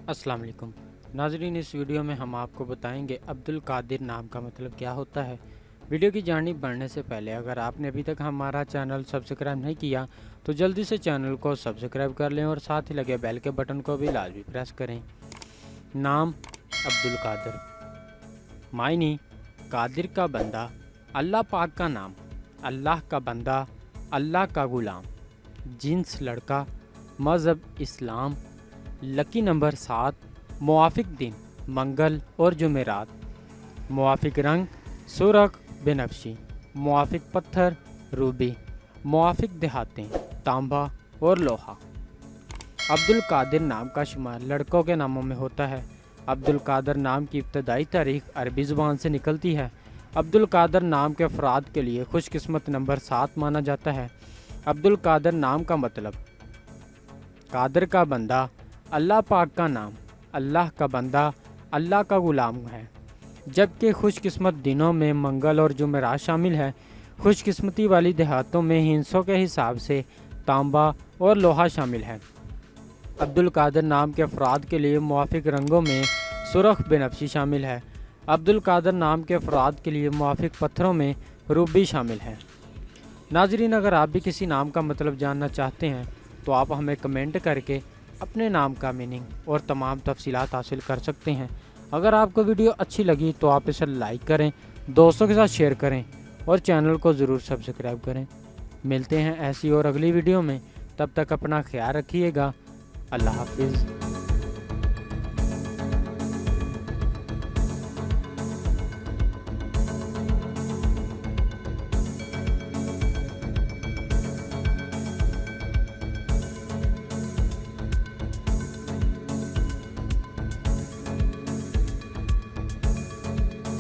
अस्सलाम वालेकुम नाजरीन, इस वीडियो में हम आपको बताएंगे अब्दुल कादिर नाम का मतलब क्या होता है। वीडियो की जानिब बढ़ने से पहले अगर आपने अभी तक हमारा चैनल सब्सक्राइब नहीं किया तो जल्दी से चैनल को सब्सक्राइब कर लें और साथ ही लगे बेल के बटन को भी लाजमी प्रेस करें। नाम अब्दुल कादिर, मायनी कादिर का बंदा, अल्लाह पाक का नाम, अल्लाह का बंदा, अल्लाह का गुलाम, जिन्स लड़का, मज़हब इस्लाम, लकी नंबर 7, मुआफिक दिन मंगल और जुमेरात, मुआफिक रंग सुरख बेनफ्शी, मुआफिक पत्थर रूबी, मुआफिक देहातें तांबा और लोहा। अब्दुल कादिर नाम का शुमार लड़कों के नामों में होता है। अब्दुल कादिर नाम की इब्तदाई तारीख अरबी ज़ुबान से निकलती है। अब्दुल कादिर नाम के अफराद के लिए खुशकिस्मत नंबर 7 माना जाता है। अब्दुल कादिर नाम का मतलब कादिर का बंदा, अल्लाह पाक का नाम, अल्लाह का बंदा, अल्लाह का गुलाम है, जबकि खुशकिस्मत दिनों में मंगल और जुमेरात शामिल है। खुशकिस्मती वाली देहातों में हिंसों के हिसाब से तांबा और लोहा शामिल है। अब्दुल कादिर नाम के अफराद के लिए मुआफिक रंगों में सुरख बेनफ्शी शामिल है। अब्दुल कादिर नाम के अफराद के लिए मुआफिक पत्थरों में रूबी शामिल है। नाजरीन, अगर आप भी किसी नाम का मतलब जानना चाहते हैं तो आप हमें कमेंट करके अपने नाम का मीनिंग और तमाम तफसीलात हासिल कर सकते हैं। अगर आपको वीडियो अच्छी लगी तो आप इसे लाइक करें, दोस्तों के साथ शेयर करें और चैनल को ज़रूर सब्सक्राइब करें। मिलते हैं ऐसी और अगली वीडियो में, तब तक अपना ख्याल रखिएगा। अल्लाह हाफिज़।